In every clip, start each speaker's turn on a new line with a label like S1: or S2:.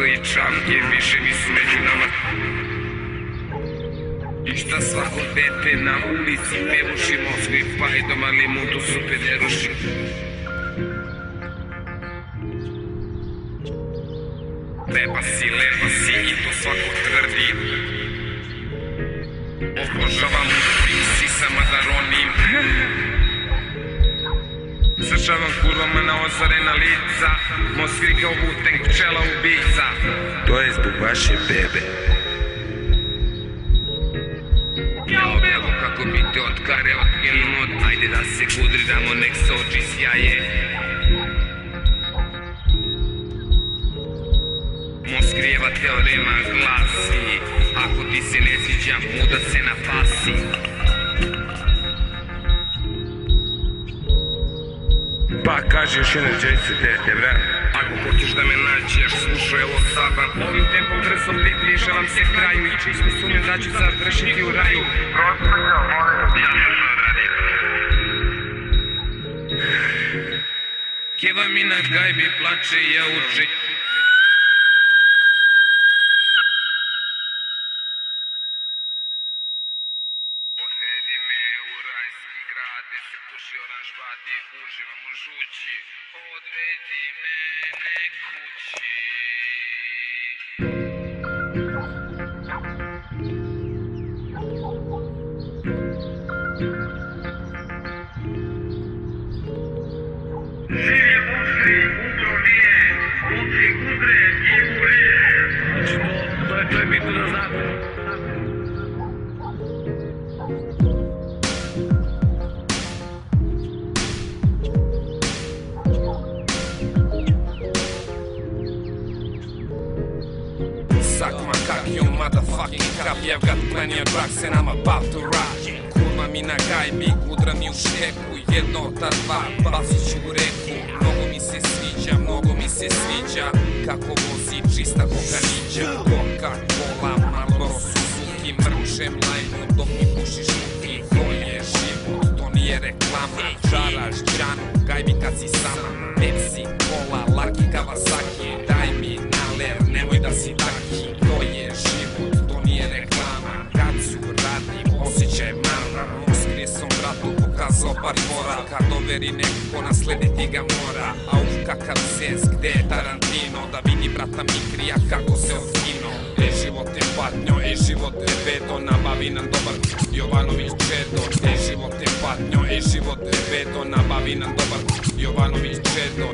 S1: I čamke više nisu među nama. I šta svako dete na ulici pevuši Moskvi pajdom, ali mu to su pederuši. Lepa si i to svako tvrdi. Obožavam u sa madaronim. Sršavam kurvama na ozarena lica, Moskvi kao Wu-Tang pčela ubica.
S2: To je zbog vaše bebe.
S1: Evo kako bi te od kare otkinuo, ajde da se kudridamo, nek se oči sjaje. Moskrijeva teorema glasi, ako ti se ne sviđa, muda se napasi.
S2: Pa kaži još jedan džajce dete, vrat.
S1: Ako hoćeš da me nađeš, slušaj ovo sada. Ovim tempom brzo približavam se kraju i čisto sumnjam da ću završiti u raju.
S3: Gospodja, molim, ja se sve odradim.
S1: Keva mi na gajbi plače i ja uči. Odvedi me u rajski grad, gde se puši oranž vadi, uživam u žući. Odvedi mene kući.
S3: Živje Moskvi, utro nije, kuci kudre i urije.
S4: Znači, to je bitno da znate.
S1: Suck my cock, you motherfucking crap. I've got plenty of drugs and I'm about to rock. Kurva mi na gajbi, udra mi u šteku. Jedno od ta dva, bacit ću u reku. Mnogo mi se sviđa kako vozi čista koganića. Coca-Cola, Marlboro, Suzuki, mrčem lajnu dok mi pušiš muki. To je život, to nije reklama. Žaraš džanu, gajbi kad si sama. Pepsi, Cola, Larki, Kawasaki. Daj mi naler, nemoj da si taki. To je život, to nije reklama. Kad su radim, osjećaj mana. Moskri sam bratu pokazao par mora. Kad doveri neko, naslediti ga mora. A kakav sens, gde je Tarantino? Da vidi brata Mikrija kako se otkino. Život je patnjo, život je bedo. Nabavi nam dobar Jovanović Čedo. Život je patnjo, život je bedo. Nabavi nam dobar Jovanović Čedo.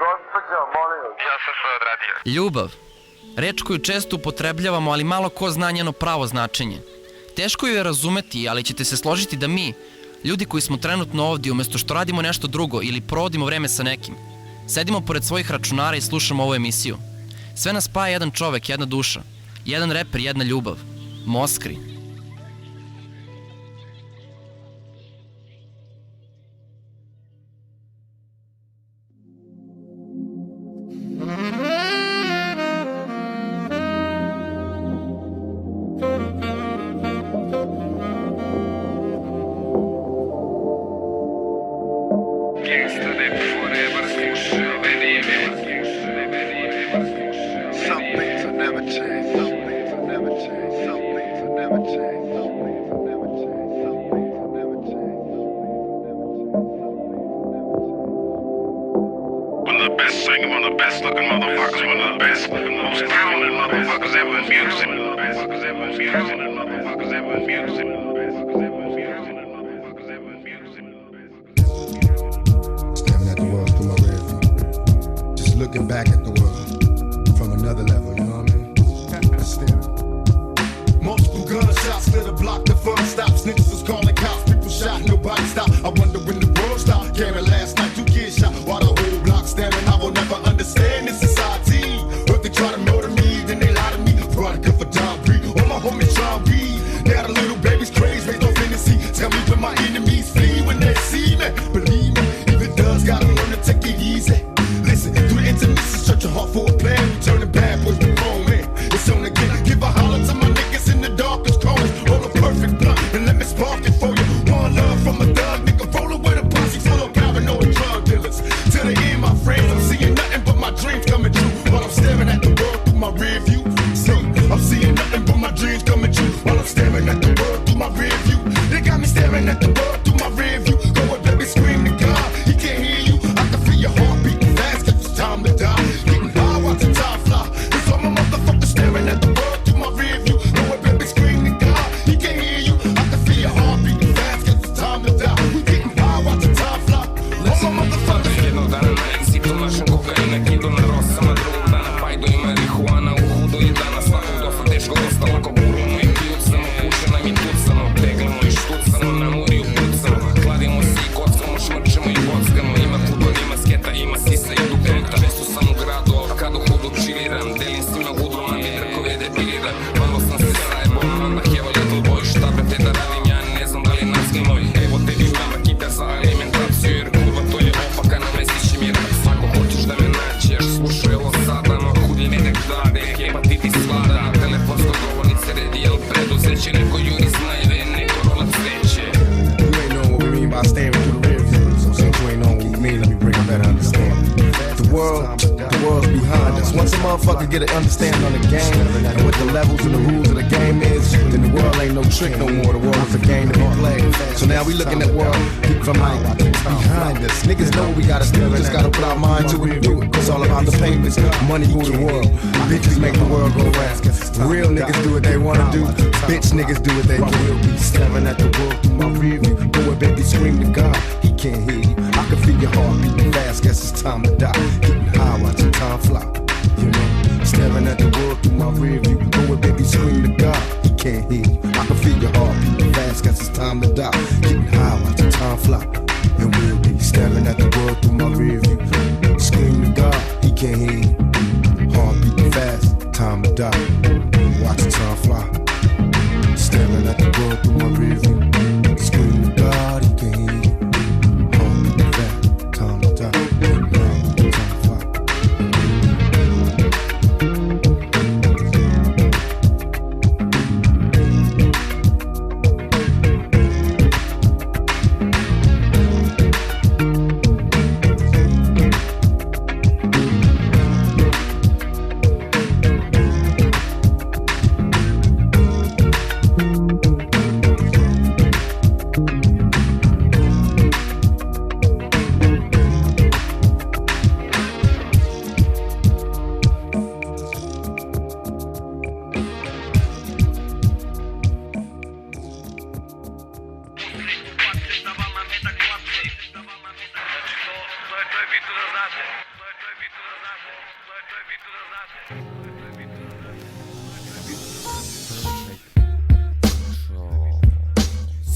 S3: Gospodja, molim, ja se sve odradio.
S5: Ljubav. Reč koju često upotrebljavamo, ali malo ko zna njeno pravo značenje. Teško ju je razumeti, ali ćete se složiti da mi, ljudi koji smo trenutno ovdje, umjesto što radimo nešto drugo ili provodimo vreme sa nekim, sedimo pored svojih računara i slušamo ovu emisiju. Sve nas spaja jedan čovek, jedna duša. Jedan reper, jedna ljubav. Moskri.
S3: Some things will never change. Some things will never change. Some things will never change.
S2: best looking motherfuckers, one of the best, most talented motherfuckers ever in music.
S6: Staring at the world through my rear view. Just looking back at the world from another level, you know what I mean? Just staring. Multiple gunshots, lit a block, the fun stops. Niggas was calling cops, people shot, nobody stopped. I wonder when the world stopped. Caring last night, 2 kids shot while the whole block standing. I will never understand this society. But they try to murder me, then they lie to me. Product of a Don P. All my homies try to read. Now the little baby's crazy, raised no fantasy. Tell me when my enemies flee when they see me. Believe me, if it does, gotta learn to take it easy. Listen, through the intermissions, search your heart for a plan. Returning bad boys to grown men. It's on again. Give a holler to my niggas in the darkest corners. Roll a perfect blunt and let me spark it for you. One love from a thug nigga, rolling with a posse full of paranoid drug dealers. Till the end, my friends, I'm seeing nothing but my dreams coming true. While I'm staring at the world through my rear view. So, I'm seeing nothing but my dreams coming true. While I'm staring at the world through my rear view. They got me staring at the world through my rear view. Go and baby, scream to God, he can't hear you. I can feel your heart beating fast, cause it's time to die. Getting high, watching time fly. It's all my motherfuckers staring at the world through my rear view. Go and baby, scream to God, he can't hear you. I can feel your heart beating fast, cause it's time to die. We getting high, watching time fly. All my motherfuckers.
S1: Jednog dana na exitu našem kokaina, kidu na rosama, drugog dana pajdu i marihuana, u hudu i dana svakog dosta teško, dosta lako burimo i kljucamo, puše nam i tucamo, peglamo i štucamo, na muri upucamo, kladimo se i kockamo, šmrčemo i kockamo, ima futbol, ima sketa, ima sisa i duketa, često sam u gradu, kad u hudu čiliram, delim s njima gudru, na mi drkove depiliram, malo sam se Sarajevo, onda hevo little boy, šta brate da radim, ja ne znam da li naskim moj, evo tebi nama kita za alimentaciju, jer kurva to je opaka, na mesići mir, ako hoćeš da me naćeš, slušaj ovo sada, no hudi nedek dade, hepatitis vlada, telefonsko govornice redi, jel preduzeće, neko juri znajeve, neko rola cveće.
S6: You ain't know what we mean by staring through the rear view. So since you ain't know what we mean, let me bring a better understanding. The world's behind us. Once a motherfucker get an understanding on the game and what the levels and the rules of the game is, then the world ain't no trick no more. The world is a game to be played. So now we looking at world from like behind us. Niggas know what we gotta do. We just gotta put our mind to it and do it. It's all about the payments. Money rule the world. Bitches make the world go round. Real niggas do what they wanna do. Bitch niggas do what they will. Be staring at the world through my rear view. Go and baby scream to God, he can't hear you. I can feel your heart beating fast, guess it's time to die. Getting high, watching time fly. You know, staring at the world through my rear view. Go and baby scream to God, he can't hear you. I can feel your heart beating fast, guess it's time to die. Getting high, watching time fly. And we'll be staring at the world through my rear view. Scream to God, he can't hear you. Heart beating fast, time to die. Watching time fly. Staring at the world through my rear view. Scream to God, he can't hear you. Heart beating fast, time to die. Time to fly.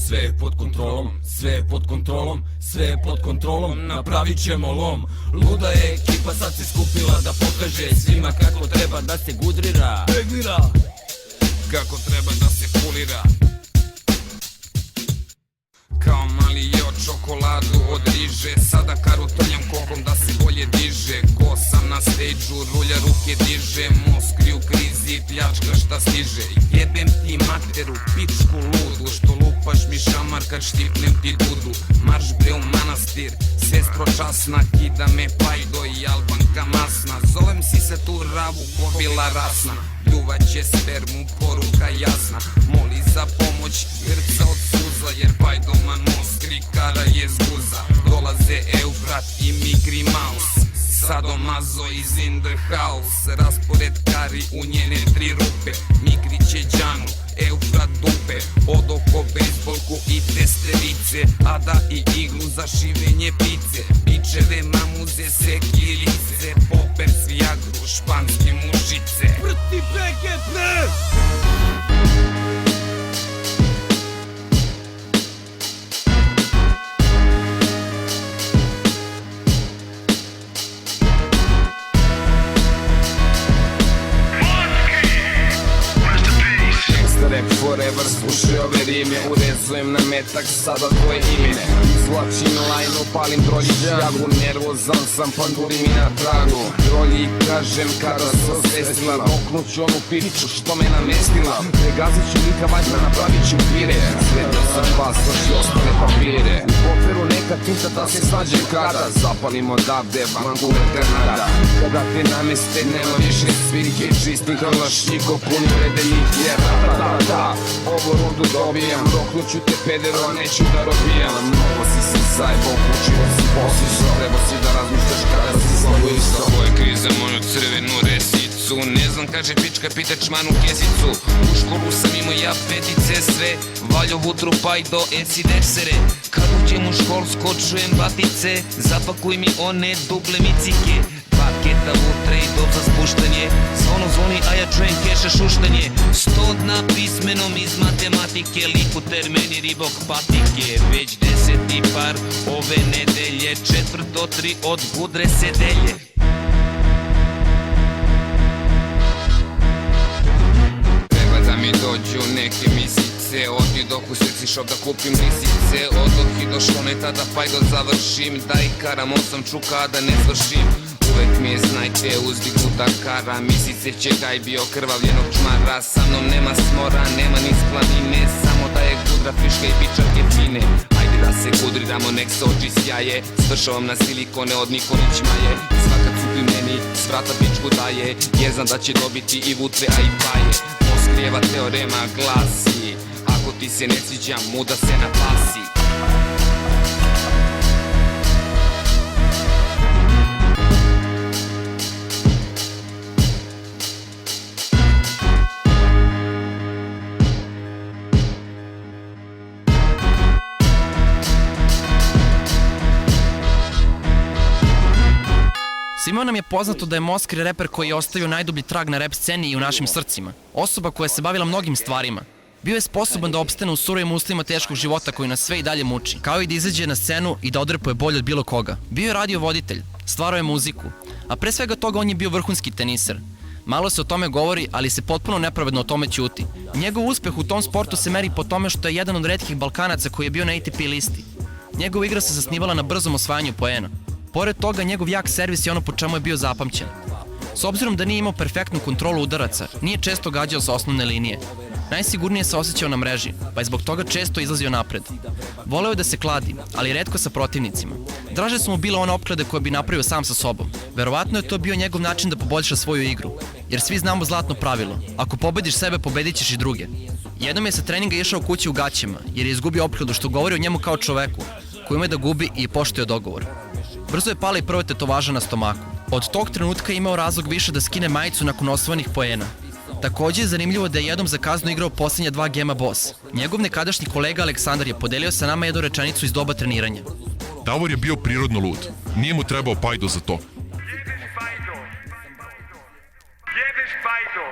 S1: Sve je pod kontrolom, sve je pod kontrolom, sve je pod kontrolom, napravit ćemo lom. Luda je ekipa, sad se skupila da pokaže svima kako treba da se gudrira. Peglira, kako treba da se pulira. Kao mali jeo čokoladu od riže, sada karutrljam kokom da se bolje diže. Ko sam na stage-u, rulja ruke diže, Moskvi u krizi, pljačka šta stiže. Jebem ti materu, pičku ludu, što lupaš mi šamar kad štipnem ti dudu. Marš bre u manastir, sestro časna, kida me pajdo i albanka masna. Zovem si se tu ravu ko bila rasna, ljuvaće spermu, poruka jasna. Moli za pomoć, grca od suza, jer pajdoman Moskvi kara je zguza. Dolaze Eufrat i Migri Mouse, Sadomazo iz in the house. Raspored kari u njene 3 rupe. Migriće džanu, Eufrat dupe. Od oko bejsbolku i testerice, a da i iglu za šivenje pice. Bičeve, mamuze, sekirice, popers, viagru, španske mušice.
S4: Vrti BGP!
S1: Rap forever, slušaj ove rime. Urezujem na metak, sada tvoje imene. Izvlačim lajnu, palim troljićagu. Nervozan sam, panduri mi na tragu. Trolji kažem kada se osvestila. Roknuću onu piču što me namestila. Pregazit ću lika valjda, napravit ću pire. Sretio sam pasoš i ostale papire. U koferu neka tinta da se snađe kada zapalim odavde Vancouver, Kanada. Kada te nameste nema više svirke. Čistim kalašnjikov puni predeljih jer da, ovo rundu dobijam. Roknuću te pedero, a neću da robijam. Mnogo si se zajbao, učio si poslišao. Treba si da razmišljaš kada si slavu isto. Svoje krize moju crvenu resicu. Ne znam, kaže pička, pita čmanu kesicu. U školu sam imao ja petice sve. Valjo vutru pa i do esidesere. Kad uđem u školsko čujem batice. Zapakuj mi one duple micike. Paketa vutre i dob za spuštanje. Zvono zvoni, a ja čujem keša šuštanje. 100 dna pismenom iz matematike. Liku termeni ribok patike. Već 10. par ove nedelje. 4-3 od gudre sedelje. Treba da mi dođu neke misice. Otidoh u sexy shop da kupim lisice. Odoh i do šoneta da pajdo završim. Da i karam 8 čuka da ne svršim. Uvek mi je znajte uzdignuta kara. Misice čekaj bio krvavljenog čmara. Sa mnom nema smora, nema ni splanine. Samo da je gudra, fiška i pičarke fine. Ajde da se kudriramo, nek se oči sjaje. Svršavam na silikone od Nikonić Maje. Svaka cupi meni, s vrata pičku daje. Jer znam da će dobiti i vutre, a i paje. Moskrijeva teorema glasi: ako ti se ne sviđa, muda se napasi.
S5: Svima nam je poznato da je Moskri reper koji je ostavio najdublji trag na rap sceni i u našim srcima. Osoba koja se bavila mnogim stvarima. Bio je sposoban da opstane u surovim uslovima teškog života koji nas sve i dalje muči, kao i da izađe na scenu i da odrepuje bolje od bilo koga. Bio je radiovoditelj, stvarao je muziku, a pre svega toga on je bio vrhunski teniser. Malo se o tome govori, ali se potpuno nepravedno o tome ćuti. Njegov uspeh u tom sportu se meri po tome što je jedan od retkih Balkanaca koji je bio na ATP listi. Njegova igra se zasnivala na brzom osvajanju poena. Pored toga, njegov jak servis je ono po čemu je bio zapamćen. S obzirom da nije imao perfektnu kontrolu udaraca, nije često gađao sa osnovne linije. Najsigurnije se osjećao na mreži, pa je zbog toga često izlazio napred. Voleo je da se kladi, ali retko sa protivnicima. Draže su mu bile one opklade koje bi napravio sam sa sobom. Verovatno je to bio njegov način da poboljša svoju igru, jer svi znamo zlatno pravilo: ako pobediš sebe, pobedit ćeš i druge. Jednom je sa treninga išao kući u gaćima, jer je izgubio opkladu, što govori o njemu kao čoveku, koji ume da gubi i je poštio dogovor. Brzo je pala i prva tetovaža na stomaku. Od tog trenutka je imao razlog više da skine majicu nakon osvojenih poena. Takođe je zanimljivo da je jednom za kaznu igrao posljednja 2 gema boss. Njegov nekadašnji kolega Aleksandar je podelio sa nama jednu rečenicu iz doba treniranja.
S7: Davor je bio prirodno lud. Nije mu trebao pajdo za to.
S3: Jebeš pajdo!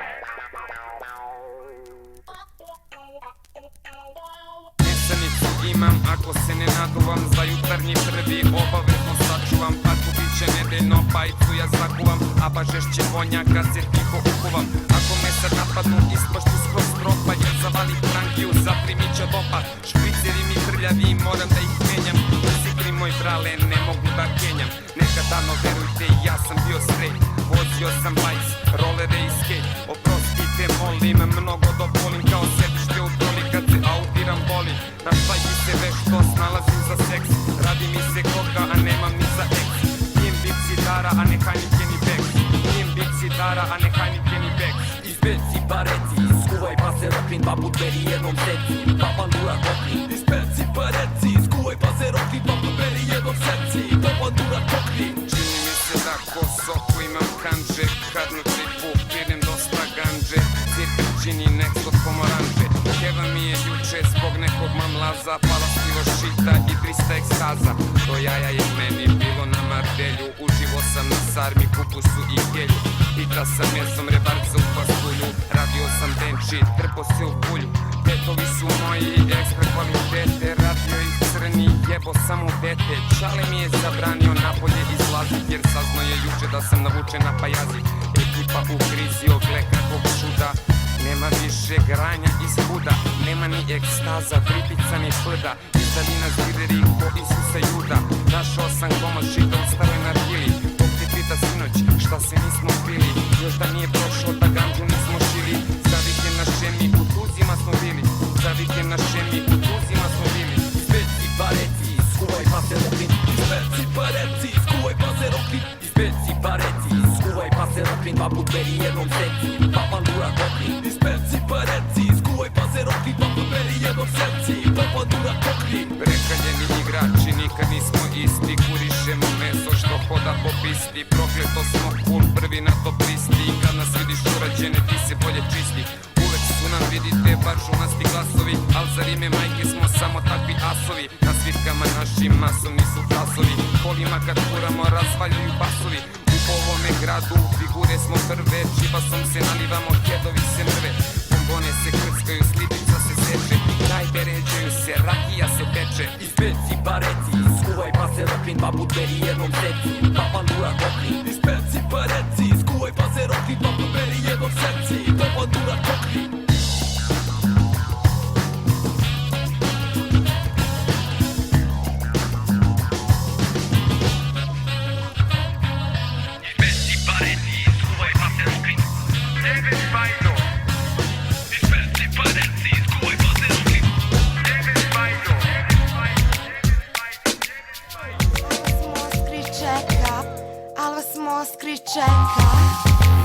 S1: Nesanicu imam ako se ne naduvam. Za jutarnji prvi obavezno sačuvam. Patku biće nedeljno, pajcu ja zakuvam. A ba žešće vonja kad se tiho ukuvam. Ako me sad napadnu ispašću skroz stropa. Jer zavali frankiju, zaprimit će dopa. Špriceri mi prljavi, moram da ih menjam. Sikri moj brale, ne mogu da kenjam. Nekadano verujte, ja sam bio straight. Vozio sam bajs, rolere i skate. Oprostite, molim, mnogo dovolim. Kao sedište u troli kad se autiram boli. Na štajki se vešto snalazim za seks. Radi mi se koka, a nemam ni za ex. Pijem bit cigara, a ne Heineken ni Bex. Pijem bit cigara, a ne Heineken ni Bex.
S8: Izbeci pareci, skuvaj pa se roklin, pa buteri jednom seci, pa bandura kokni. Izbeci pareci, skuvaj pa se roklin, pa buteri jednom seci, pa bandura kokni.
S1: Čini mi se da ko više zbog nekog mamlaza. Pala kilo šita i 300 ekstaza. Do jaja je meni bilo na mardelju. Uživo sam na sarmi, kupusu i gelju. Pita sam mesom rebarca u pasulju. Radio sam denči, trpo se u bulju. Petovi su moji ekstra kvalitete. Radio ih crni, jebo samo dete. Čale mi je zabranio napolje izlazit, jer sazno je juče da sam navučen na pajazi. Ekipa u krizi, ogle kakvog čuda. Nema više granja iz huda, nema ni ekstaza, tripica ni flda. Izdavina zvideri ko Isusa Juda. Našao sam komad šita u staroj nargili. Bog te pita sinoć, šta se nismo pili. Još da nije prošlo da ganđu nismo šili. Za vikend na šemi u tuzima smo bili. Za vikend na šemi u tuzima smo bili.
S8: Izbeci pareci, skuvaj pa se rokli. Izbeci pareci, skuvaj pa se rokli. Izbeci pareci, skuvaj pa se rokli. Dva put beri jednom seci, pa pandura kokli. Izbeci pareci, skuvaj pa se rokli. Dva put beri jednom seci, pa pandura kokli.
S1: Prekaljeni igrači, nikad nismo isti. Kurišemo meso što hoda po pisti. Prokleto smo cool, prvi na top listi. Kad nas vidiš urađene, ti se bolje čisti. Uvek su nam, vidite, bar žunasti glasovi. Al za rime majke smo samo takvi asovi. Na svirkama našim masovni su frasovi. Kolima kad kuramo razvaljuju basovi. U ovome gradu figure smo prve. Čibasom se nalivamo, hedovi se mrve. Bombone se krckaju, sličica se seče. Najbe ređaju se, rakija se peče.
S8: Izbeci pareci, skuvaj pa se rokli. Dva put beri jednom seci, pa pandura kokli. Izbeci pareci, skuvaj pa se rokli. Dva put beri jednom seci, pa pandura kokli.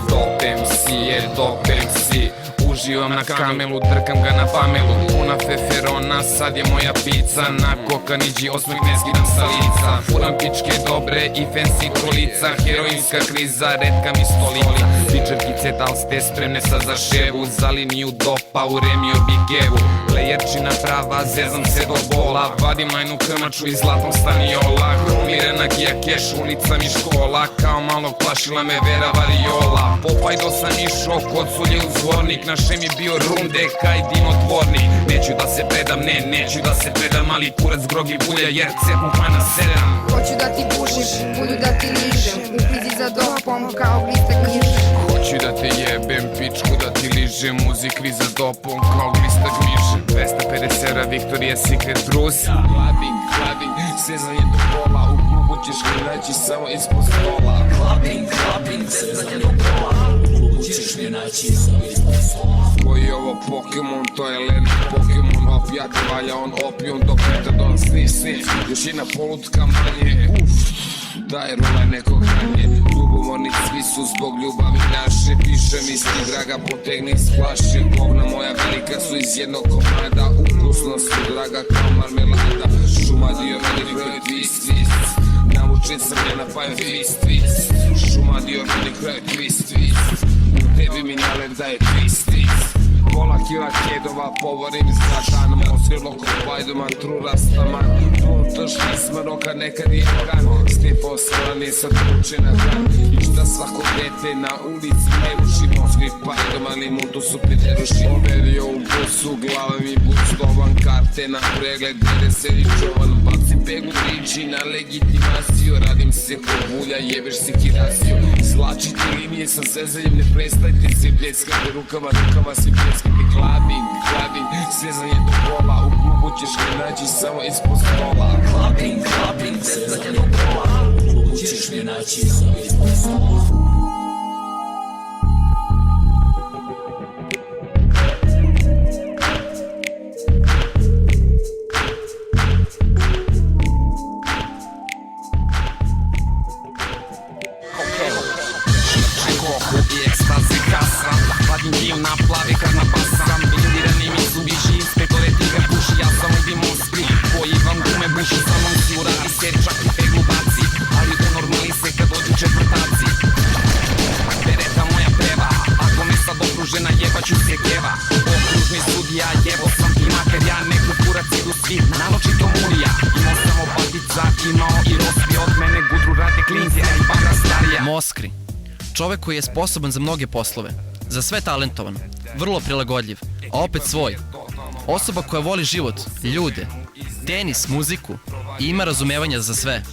S1: Top MC je top MC. Uživam na kamelu, drkam ga na pamelu. Puna feferona, sad je moja pizza. Na kokaniđi osmeh ne skidam sa lica. Furam pičke dobre i fancy kolica. Heroinska kriza, redka mi stolica. Pičerkice, dal ste spremne sad za ševu? Za liniju dopa, u remiju bigevu. Lejerčina prava, zezam se do bola. Vadim najnu krmaču i zlatom staniola. Hromirana gija keš, ulica mi škola. Kao malog plašila me Vera Variola. Popajdo sam išao kod sulje u zvornik. Na šem je bio runde kaj dinotvornik. Neću da se predam, ne, neću da se predam. Ali kurac grogi bulja jer cepnu pa na 7.
S9: Hoću da ti pušim, bulju da ti ližem. U krizi za dopom kao gliste knjižem.
S1: Hoću da te jebem, pičku da ti ližem. Muzikvi za dopom kao glista gmižem. 250 evra, Victoria's Secret Bruce. Clubbing, sezanje do pola. U klubu ćeš mi naći samo ispod stola.
S8: Clubbing, sezanje do pola. U klubu ćeš mi naći samo ispod stola.
S1: Koji je ovo Pokemon, to je Len Pokemon, opijat valja on opijom do petadon, sni, još jedna polutka manje. Daj rulaj neko hranje, ljubomorni svi su zbog ljubavi naše. Pišem isti draga, potegni iz flaše. Govna moja velika su iz jednog komada. Ukusno su draga kao marmelada. Šuma dio meni kraj twist. Namučen sam je na paju twist. Šuma dio meni kraj twist. U tebi mi nalet daje twist. Pola kila kedova, povorim zlatanom. Osvjelo ko Bajdoman, trura staman. Pun tržni smroka, nekad je kan. Stefo strane sad kuće na dan. I šta svako dete na ulici ne ruši. Moskvi Bajdoman, limun, tu su pederuši. Overio u busu, glava mi bustovan. Karte na pregled, dere se i čovan. Baci pegu priči na legitimaciju. Radim se ko bulja, jebeš si kirasiju. Izlačite linije sa sezanjem, ne prestajte se bljeskate rukama si bljeskate. Clubbing, svezanje do pola. U klubu ćeš me naći samo ispod stola.
S8: Clubbing, svezanje do pola. U klubu ćeš me naći samo ispod stola.
S1: Vadim dim na plavi kad napasam. Blindirani mi su viši, inspektore tigar puši. Ja sam u Moskvi, koji vam gume buši. Sa mnom si uradi se, čak i peglu baci. Ali to normali se kad dođu četvrtaci.
S5: Moskri. Čovek koji je sposoban za mnoge poslove. Za sve talentovan. Vrlo prilagodljiv. A opet svoj. Osoba koja voli život, ljude, tenis, muziku i ima razumevanja za sve.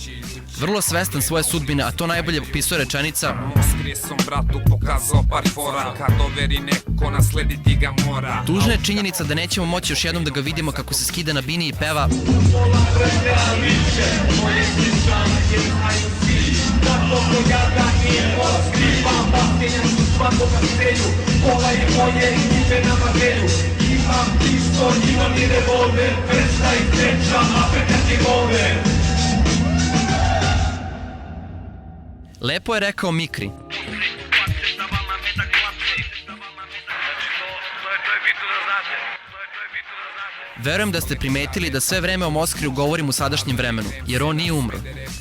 S5: Vrlo svestan svoje sudbine, a to najbolje opisuje rečenica:
S1: Moskri sam bratu pokazao par fora, kad doveri neko naslediti ga mora.
S5: Tužna je činjenica da nećemo moći još jednom da ga vidimo kako se skida na bini i peva Lepo je rekao Mikri.
S4: To je bitno da znate.
S5: Verujem da ste primetili da sve vreme o Moskriju govorim u sadašnjem vremenu, jer on nije umro.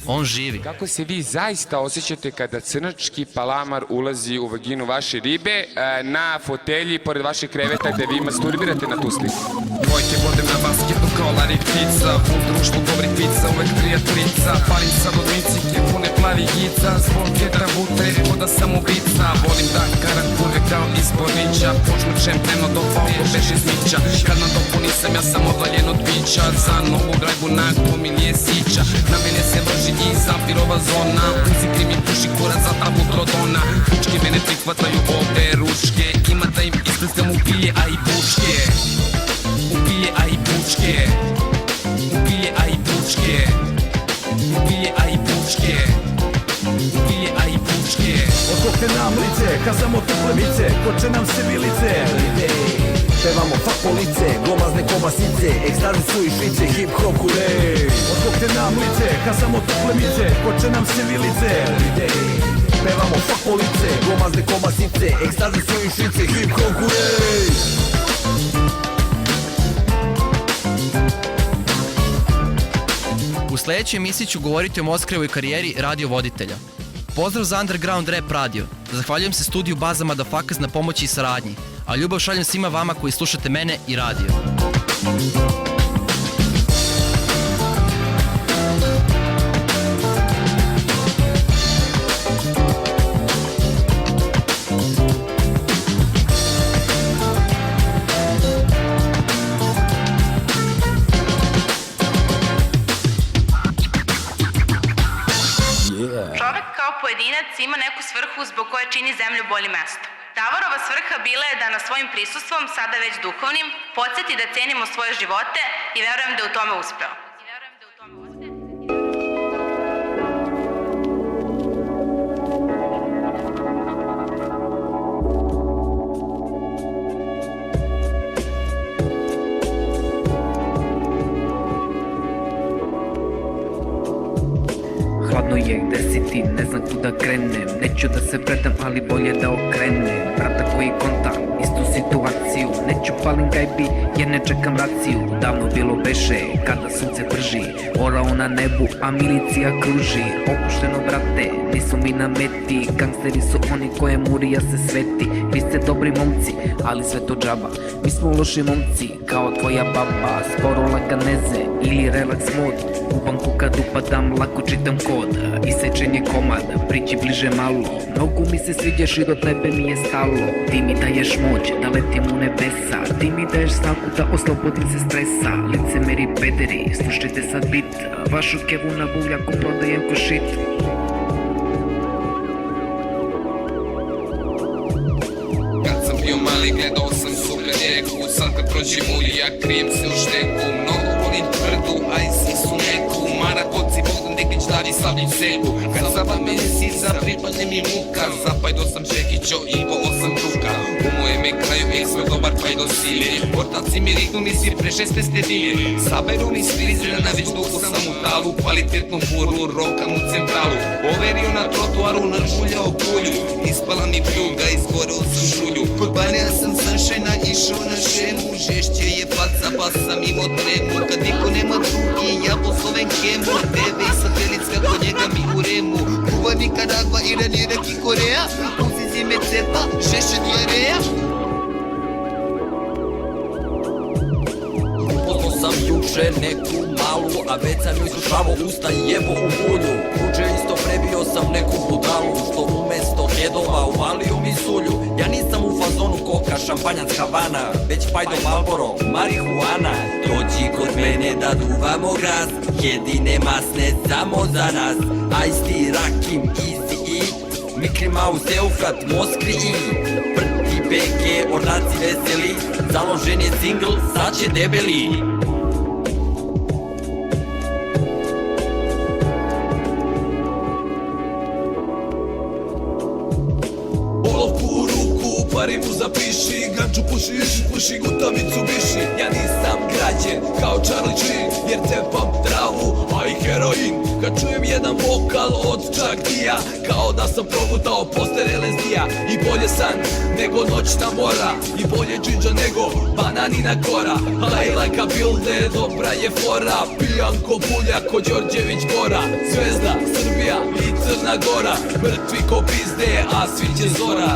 S5: On živi.
S10: Kako se vi zaista osjećate kada crnački palamar ulazi u vaginu vaše ribe na fotelji pored vašeg kreveta gde vi masturbirate na tu sliku?
S1: Dvojke vodem na basketu kao Larry Pizza, u društvu dobrih pizza, uvek prijateljica. Palim sad od micike, pune plavi gica, zbog jedra vutre, voda sam ubica. Volim da karam kurve kao izbornića, počmučem dnevno do pauko bež iz mića. Kad na dopu nisam, ja sam odvaljen od bića, za novu grajbu na gumi nije sića. Na mene se vrži i zampirova zona, uzikri mi puši kurac za tabu trodona. Pučke mene prihvataju ovde ručke, ima da im iskrstam upije, a i pučke. Upije, a i pučke. Upije, a i pučke. Upije, a i pučke. Upije, a i pučke.
S8: Odkokte nam lice, kazamo teplemice, koče nam se vilice. Pevamo fak police, glomazne kobasice, ekstazi su i švice, hip hop ure. Odkokte nam lice, kazamo teplemice, koče nam se vilice. Pevamo fak police, glomazne kobasice, ekstazi su i švice, hip hop ure.
S5: U sledećoj emisiji ću govoriti o Moskrijevoj karijeri radiovoditelja. Pozdrav za Underground Rap Radio. Zahvaljujem se studiju Baza Motherfuckers na pomoći i saradnji, a ljubav šaljem svima vama koji slušate mene i radio.
S11: Čovek kao pojedinac ima neku svrhu zbog koje čini zemlju boljim mesto. Davorova svrha bila je da na svojim prisustvom, sada već duhovnim, podsjeti da cenimo svoje živote i verujem da je u tome uspeo.
S12: Hladno je, gde si ti, ne znam kuda krenem. Neću da se predam, ali bolje da okrenem. Brata koji konta istu situaciju, neću palim gajbi jer ne čekam raciju. Davno bilo beše, kada sunce prži, orao na nebu, a milicija kruži. Opušteno brate, nisu mi na meti, gangsteri su oni koje murija se sveti. Vi ste dobri momci, ali sve to džaba, mi smo loši momci, kao tvoja baba. Sporo laganeze ili relax mod, u banku kad upadam lako čitam kod. Isečen je komad, priđi bliže malo, mnogo mi se sviđaš i do tebe mi je stalo. Ti mi daješ moć da letim u nebesa, ti mi daješ snagu da oslobodim se stresa. Licemeri pederi, slušajte sad bit, vašu kevu na buljaku prodajem ko shit.
S1: Kad sam bio mali gledao sam sugle rijeku, sad kad prođem ulija krijem se u šteku. Mnogo volim tvrdu, a i sisu neku, marakoci vodim nekić davi slavljim seku. Kad zaba meni siza pripadne mi muka, zapajdo sam Čekićo i ovo sam Čuka. U mojem je kraju eksme dobar pajdo silje, portaci mi rignu mi svi prešeste stedilje. Saberu mi svirizira na već duhu sam u talu, kvalitetnu furlu rokam u centralu. Overio na trotuaru nažuljao kulju, ispala mi pljuga, izgoreo sam šulju. Kod banea sam sunshine-a išao na šemu, žešće je faca pa sam imao tremu. Kad niko nema drugi, ja poslovem kemu, TV i satelitska kod njega mi u remu. Kuba Nikaragva, Iran, Irak i Koreja, uzizi me cepa, šeše diareja.
S8: Upoznao sam juče neku malu, a već sam joj slušavao usta jebo u bulju. Kuće isto prebio sam neku budalu što umesto hedova uvalio mi sulju. Ja nisam u fazonu koka, šampanjac, Havana, već Pajdo, Marlboro, marihuana. Dođi kod mene da duvamo gras, jedine masne samo za nas. Ice-T, Rakim, Easy E, Mikri Mouse, Eufrat, Moskri I, Prti, Beke, ornaci veseli, založen je singl, sad će debeli.
S13: Olovku u ruku, parivu zapiši, ganču puši gutavicu biši. Ja nisam građen kao Charlie Sheen, jer cepam travu, a i heroin. Kad čujem jedan vokal od Chuck D-a, kao da sam progutao poster LSD-a. I bolje san nego noćna mora, i bolje džinđa nego bananina kora. High like a builde, dobra je fora, pijan ko bulja, ko Đorđević Bora. Zvezda, Srbija i Crna Gora, mrtvi ko pizde, a sviće zora.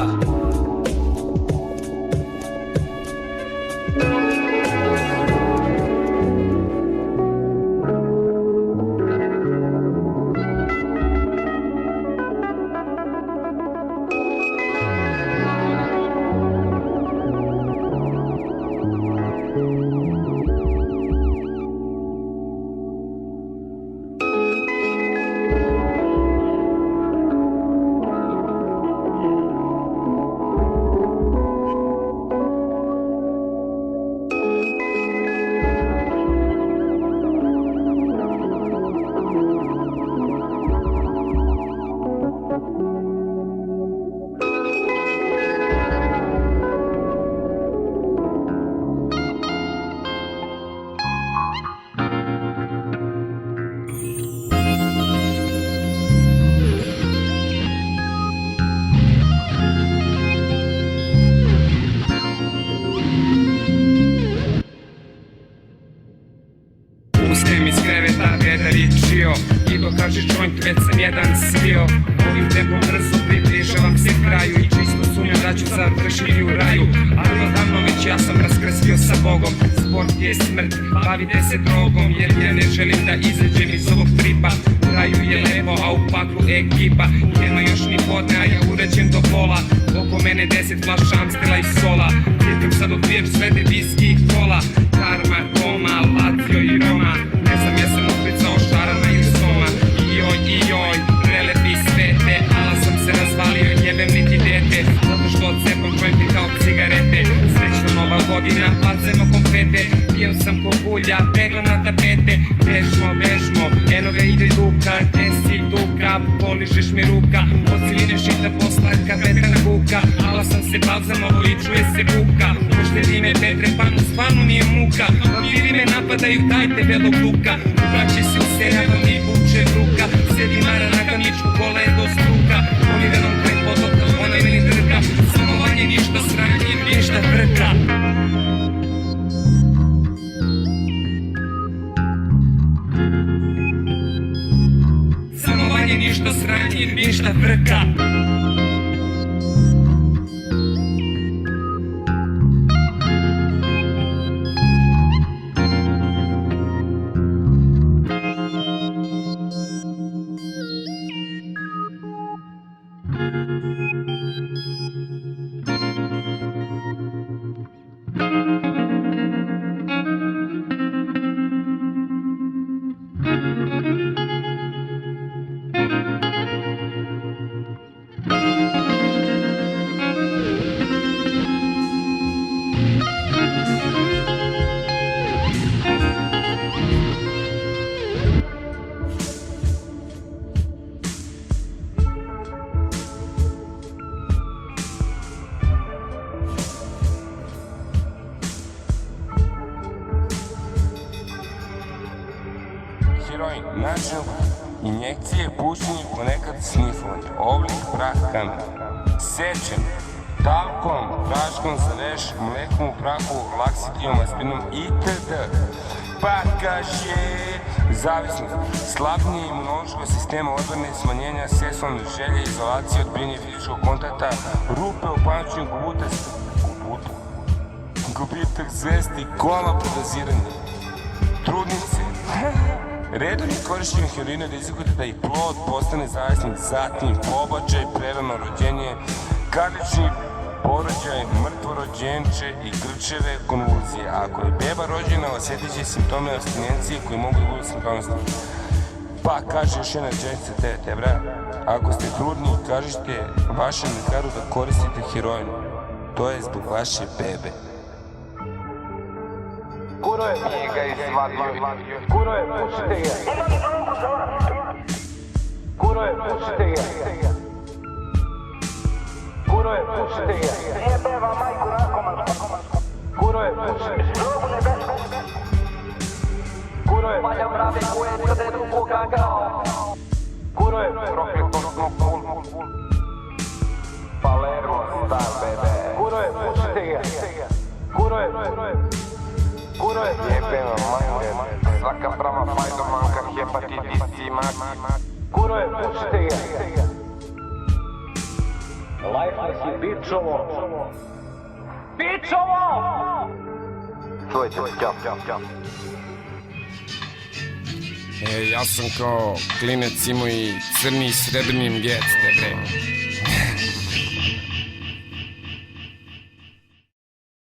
S1: Ustajem iz kreveta, vedar je čio i dokaži joint, već sam jedan svio. Ovim tempom brzo približavam se kraju i čisto sumnjam da ću završiti u raju. Ali odavno već ja sam raskrstio sa Bogom. Sport je smrt, bavite se drogom, jer ja ne želim da izađem iz ovog tripa. U raju je levo, a u paklu ekipa. Nema još ni podne, a ja urađem do pola. Oko mene 10 flaša Amstela i Sola. Jednom sad odbijem sve te viski i kola. Karma, Roma, Lazio i Roma. Ne znam, ja sam upricao šarana ili soma. Ioj, prelepi svete, ala sam se razvalio, jebem niti dete. Zato što odcepam jointi kao cigarete. Srećna nova godina, bacemo konfete. Pijem sam ko bulja, pegla na tapete. Bežmo, eno ga ide Duka. Gde si Duka, poližeš mi ruka. Od siline šita posla kapetana Buka. Ala sam se balzamovo i čuje se buka. Poštedi me Petre, pa mu stvarno mi je muka. Vampiri me napadaju, dajte belog luka. Ubraće se u serijavom i buče ruka. Sedi Mara na kamičku, kola je do struka. Polivenom kraj podlopta, ona meni drka. Samo vanje ništa sranje, ništa frka. Samo vanje ništa sranje, ništa frka.
S10: Heroin, način injekcije, pušenje, ponekad snifovanje, oblik, prah, kamen. Sečen, talkom, praškom za veš, mlekom u prahu, laksitijom, aspirinom itd. Pa kaže, zavisnost, slabnije imunološkog sistema, odbrane, smanjenja seksualne želje, izolacije, odbijanje fizičkog kontakta, rupe u pamćenju, gubitak zvesti, koma podaziranje, trudnice, Redovnim korišćenjem heroina rizikujete da i plod postane zavisnik, zatim pobačaj, prerano rođenje, kardični porođaj, mrtvo rođenče i grčeve konvulzije. Ako je beba rođena, osjetit će simptome abstinencije koji mogu da budu smrtonosni. Pa kaže još jedna rečenica tebra, ako ste trudni, kažite vašem lekaru da koristite heroin. To je zbog vaše bebe.
S8: Kuro je, nije ga izvadio. Kuro je, pušite ga. Kuro je, pušite ga. Kuro je, pušite ga. Jebeva majku narkoman. Kuro je, pušite ga. Kuro je, valja mrave koje crde dugo kakao. Kuro je, prokleto smo pul. Palermo star, bebe. Kuro je, pušite ga. Kuro je, Kuro je, jebeva majku. Svaka prava fajdomanka, hepatitis ima. Kuro je, pušite ga. Lifeless je bičovo. Bičovo! Čujte, ćao.
S10: Ja sam kao klinec imao i crni i srebrni mgec, te bre.